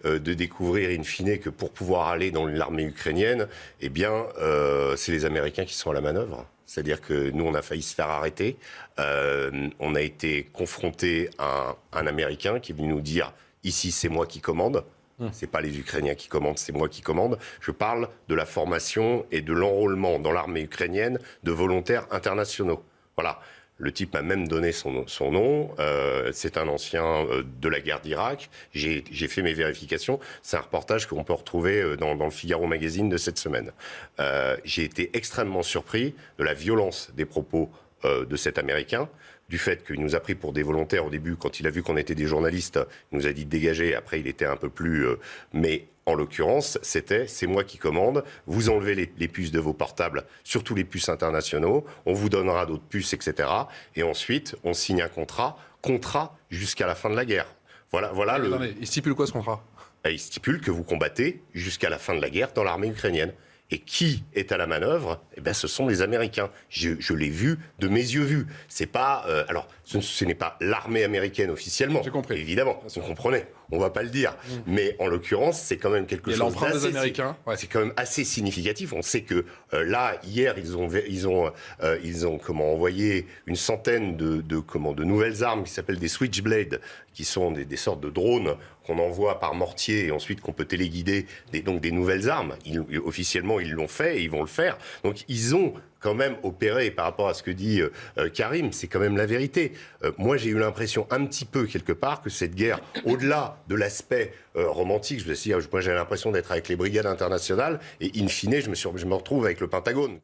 de découvrir in fine que pour pouvoir aller dans l'armée ukrainienne, eh bien, c'est les Américains qui sont à la manœuvre. C'est-à-dire que nous, on a failli se faire arrêter. On a été confronté à un Américain qui est venu nous dire « Ici, c'est moi qui commande ». C'est pas les Ukrainiens qui commandent, c'est moi qui commande. Je parle de la formation et de l'enrôlement dans l'armée ukrainienne de volontaires internationaux. Voilà. Le type m'a même donné son nom. C'est un ancien de la guerre d'Irak. J'ai fait mes vérifications. C'est un reportage qu'on peut retrouver dans le Figaro Magazine de cette semaine. J'ai été extrêmement surpris de la violence des propos de cet Américain, du fait qu'il nous a pris pour des volontaires au début, quand il a vu qu'on était des journalistes, il nous a dit de dégager, après il était un peu plus... mais en l'occurrence, c'est moi qui commande, vous enlevez les puces de vos portables, surtout les puces internationaux, on vous donnera d'autres puces, etc. Et ensuite, on signe un contrat jusqu'à la fin de la guerre. Voilà mais il stipule quoi ce contrat ? Il stipule que vous combattez jusqu'à la fin de la guerre dans l'armée ukrainienne. Et qui est à la manœuvre ? Eh bien, ce sont les Américains. Je l'ai vu de mes yeux vus. C'est pas, alors, ce n'est pas l'armée américaine officiellement. J'ai compris. Évidemment, vous comprenez. On ne va pas le dire. Mais en l'occurrence, c'est quand même quelque chose l'empreinte des Américains. Ouais. C'est quand même assez significatif. On sait que là, hier, ils ont envoyé une centaine de nouvelles armes qui s'appellent des Switchblade, qui sont des sortes de drones qu'on envoie par mortier et ensuite qu'on peut téléguider, donc des nouvelles armes. Officiellement, ils l'ont fait et ils vont le faire. Donc, ils ont quand même opéré par rapport à ce que dit Karim, c'est quand même la vérité. Moi, j'ai eu l'impression un petit peu, quelque part, que cette guerre, au-delà de l'aspect romantique, moi j'ai l'impression d'être avec les brigades internationales et in fine, je me retrouve avec le Pentagone.